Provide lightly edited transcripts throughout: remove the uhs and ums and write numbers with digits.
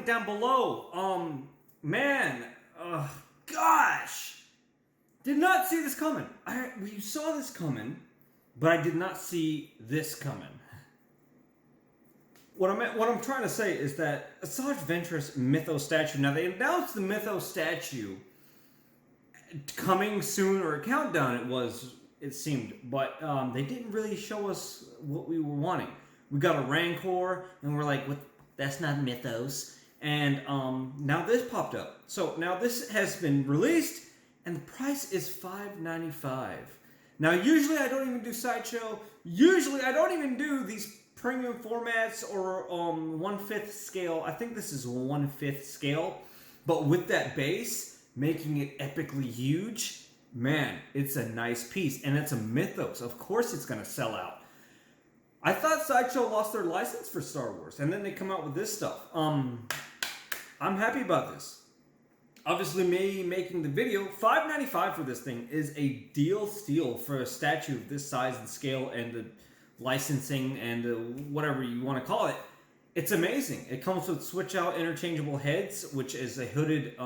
link down below. Man, gosh, did not see this coming. We saw this coming, but I did not see this coming. What I'm trying to say is that Asajj Ventress Mythos statue. Now they announced the Mythos statue coming soon, or a countdown. It seemed, but they didn't really show us what we were wanting. We got a Rancor, and we're like, "What? That's not Mythos." And now this popped up. So now this has been released, and the price is $5.95. Now usually I don't even do Sideshow. Usually I don't even do these premium formats or 1/5 scale. I think this is 1/5 scale, but with that base making it epically huge, man, it's a nice piece, and it's a Mythos. Of course it's gonna sell out. I thought Sideshow lost their license for Star Wars, and then they come out with this stuff. I'm happy about this. Obviously, me making the video, $5.95 for this thing is a deal steal for a statue of this size and scale, and the licensing and whatever you want to call it. It's amazing. It comes with switch out interchangeable heads, which is a hooded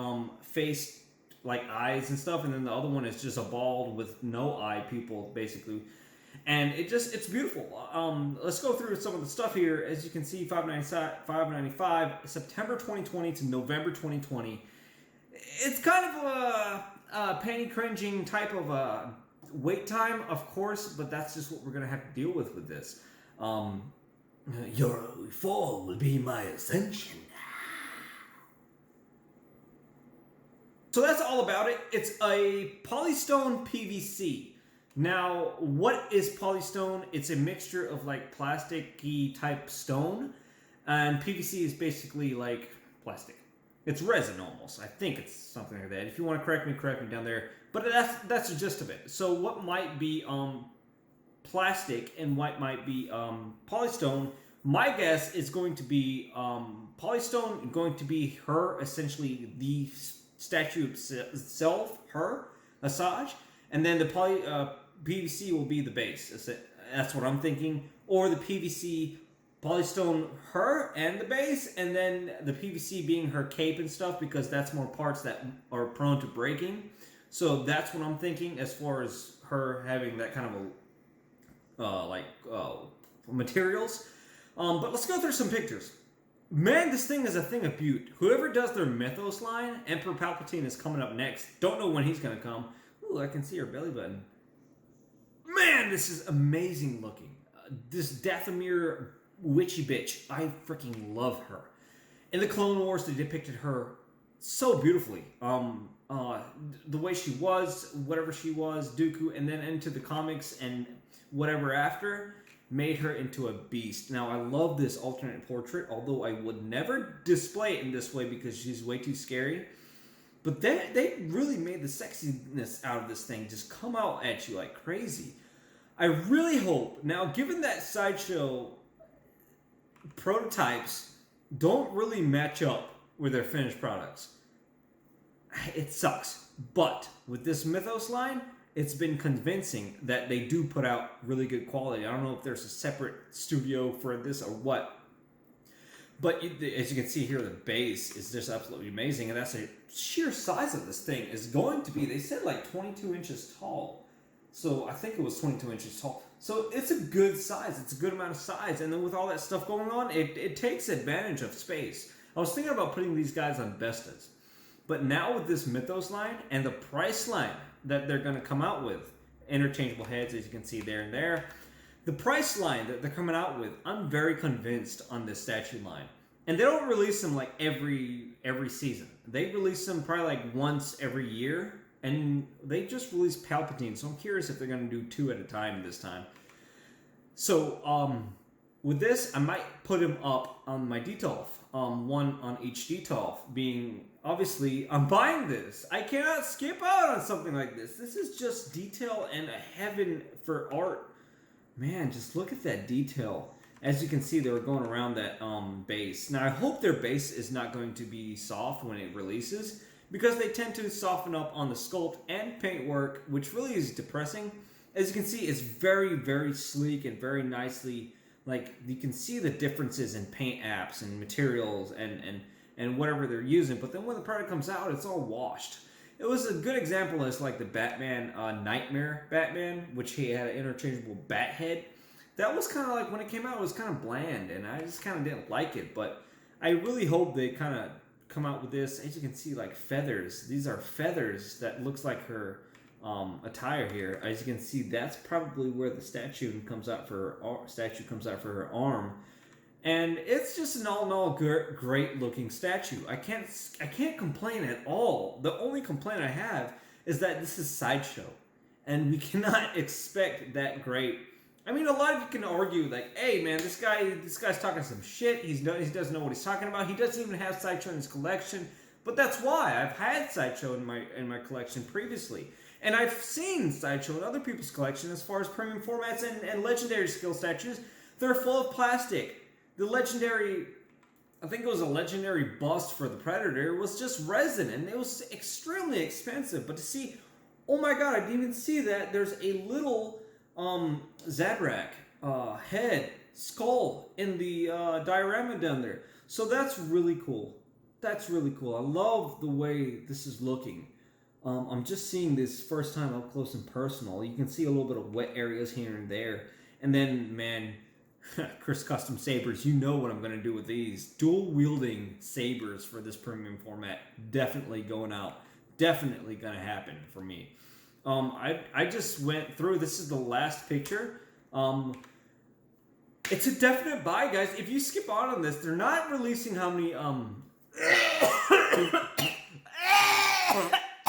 face, like eyes and stuff, and then the other one is just a bald with no eye people, basically. And it's beautiful. Let's go through some of the stuff here. As you can see, $5.95, September 2020 to November 2020. It's kind of a panty cringing type of wait time, of course, but that's just what we're gonna have to deal with this. Your fall will be my ascension. So that's all about it. It's a polystone PVC. Now, what is polystone? It's a mixture of like plasticky type stone, and PVC is basically like plastic. It's resin almost. I think it's something like that. If you want to correct me down there. But that's the gist of it. So what might be plastic and what might be polystone? My guess is going to be polystone, going to be her, essentially the statue itself, her, Asajj, and then the PVC will be the base. That's what I'm thinking. Or the PVC polystone, her and the base, and then the PVC being her cape and stuff, because that's more parts that are prone to breaking. So that's what I'm thinking as far as her having that kind of materials. But let's go through some pictures. Man, this thing is a thing of beauty. Whoever does their Mythos line, Emperor Palpatine is coming up next. Don't know when he's going to come. Ooh, I can see her belly button. Man, this is amazing looking. This Dathomir witchy bitch. I freaking love her. In the Clone Wars, they depicted her so beautifully. The way she was, whatever she was, Dooku, and then into the comics and whatever after, made her into a beast. Now, I love this alternate portrait, although I would never display it in this way because she's way too scary. But they really made the sexiness out of this thing just come out at you like crazy. I really hope, now given that Sideshow prototypes don't really match up with their finished products, it sucks. But with this Mythos line, it's been convincing that they do put out really good quality. I don't know if there's a separate studio for this or what. But as you can see here, the base is just absolutely amazing. And that's the sheer size of this thing is going to be, they said like 22 inches tall. So I think it was 22 inches tall. So it's a good size. It's a good amount of size. And then with all that stuff going on, it takes advantage of space. I was thinking about putting these guys on Bestas. But now with this Mythos line and the price line that they're going to come out with, interchangeable heads, as you can see there and there, the price line that they're coming out with, I'm very convinced on this statue line. And they don't release them like every season. They release them probably like once every year. And they just released Palpatine, so I'm curious if they're going to do 2 at a time this time. So, with this, I might put him up on my detail, one on each detail, being, obviously, I'm buying this. I cannot skip out on something like this. This is just detail and a heaven for art. Man, just look at that detail. As you can see, they were going around that base. Now, I hope their base is not going to be soft when it releases, because they tend to soften up on the sculpt and paintwork, which really is depressing. As you can see, it's very, very sleek and very nicely, like, you can see the differences in paint apps and materials and and whatever they're using. But then when the product comes out, it's all washed. It was a good example as like the Batman Nightmare Batman, which he had an interchangeable bat head. That was kind of like, when it came out, it was kind of bland, and I just kind of didn't like it. But I really hope they kind of come out with this. As you can see, like feathers. These are feathers that looks like her attire here. As you can see, that's probably where the statue comes out for her arm. And it's just an all-in-all great looking statue. I can't complain at all. The only complaint I have is that this is Sideshow, and we cannot expect that great. I mean, a lot of you can argue like, hey man, this guy's talking some shit. He doesn't know what he's talking about. He doesn't even have Sideshow in his collection. But that's why I've had Sideshow in my collection previously. And I've seen Sideshow in other people's collection as far as premium formats and legendary skill statues. They're full of plastic. The legendary, I think it was a legendary bust for the Predator, was just resin, and it was extremely expensive. But to see, oh my god, I didn't even see that. There's a little Zabrak head, skull in the diorama down there. So that's really cool. That's really cool. I love the way this is looking. I'm just seeing this first time up close and personal. You can see a little bit of wet areas here and there. And then, man, Chris Custom Sabers, you know what I'm going to do with these. Dual wielding sabers for this premium format. Definitely going out. Definitely going to happen for me. I just went through. This is the last picture. It's a definite buy, guys. If you skip on this, they're not releasing how many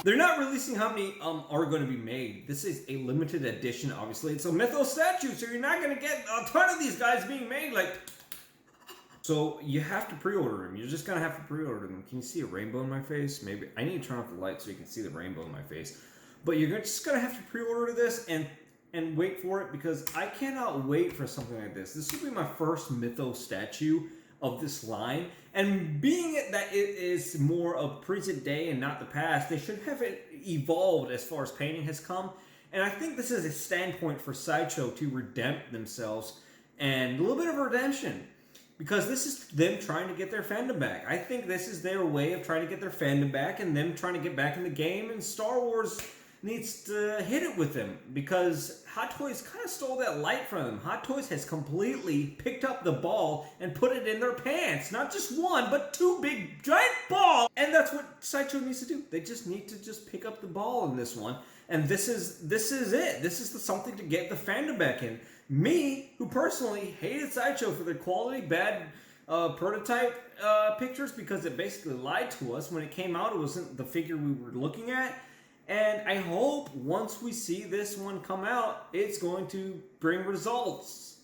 they're not releasing how many are going to be made. This is a limited edition, obviously. It's a Mythos statue, so you're not going to get a ton of these guys being made. So you have to pre-order them. You're just going to have to pre-order them. Can you see a rainbow in my face? Maybe. I need to turn off the light so you can see the rainbow in my face. But you're just going to have to pre-order this and wait for it, because I cannot wait for something like this. This will be my first Mythos statue of this line, and being that it is more of present day and not the past, they should have it evolved as far as painting has come. And I think this is a standpoint for Sideshow to redemp themselves, and a little bit of redemption, because this is them trying to get their fandom back. I think this is their way of trying to get their fandom back and them trying to get back in the game, and Star Wars needs to hit it with them, because Hot Toys kind of stole that light from them. Hot Toys has completely picked up the ball and put it in their pants. Not just one, but two big giant balls. And that's what Sideshow needs to do. They just need to just pick up the ball in this one. And this is it. This is something to get the fandom back in. Me, who personally hated Sideshow for their quality, bad prototype pictures, because it basically lied to us. When it came out, it wasn't the figure we were looking at. And I hope once we see this one come out, it's going to bring results.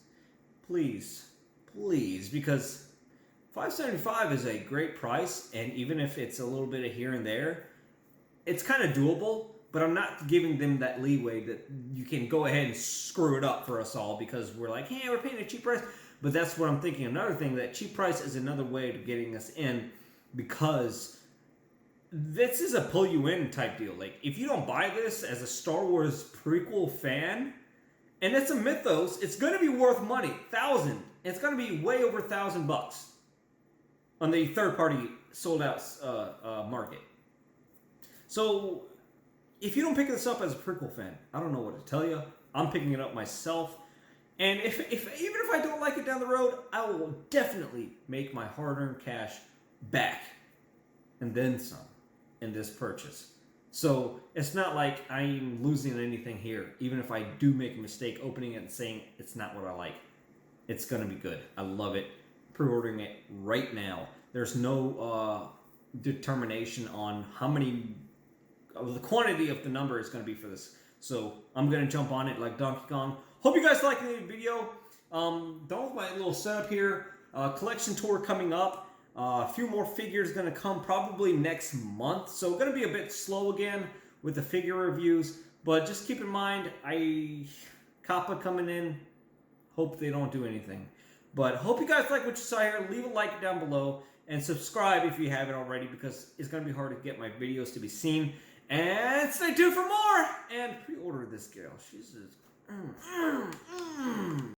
Please, please, because $575 is a great price, and even if it's a little bit of here and there, it's kind of doable. But I'm not giving them that leeway that you can go ahead and screw it up for us all, because we're like, hey, we're paying a cheap price. But that's what I'm thinking. Another thing, that cheap price is another way of getting us in, because this is a pull you in type deal. Like, if you don't buy this as a Star Wars prequel fan, and it's a Mythos, it's going to be worth money. It's going to be way over $1,000 on the third party sold out market. So if you don't pick this up as a prequel fan, I don't know what to tell you. I'm picking it up myself. And even if I don't like it down the road, I will definitely make my hard-earned cash back, and then some, in this purchase. So it's not like I'm losing anything here, even if I do make a mistake opening it and saying it's not what I like. It's going to be good. I love it. Pre-ordering it right now. There's no determination on how many, the quantity of the number is going to be for this. So I'm going to jump on it like Donkey Kong. Hope you guys like the video. Done with my little setup here. Collection tour coming up. A few more figures going to come probably next month. So going to be a bit slow again with the figure reviews. But just keep in mind, Kappa coming in. Hope they don't do anything. But hope you guys like what you saw here. Leave a like down below. And subscribe if you haven't already, because it's going to be hard to get my videos to be seen. And stay tuned for more. And pre-order this girl. She's just...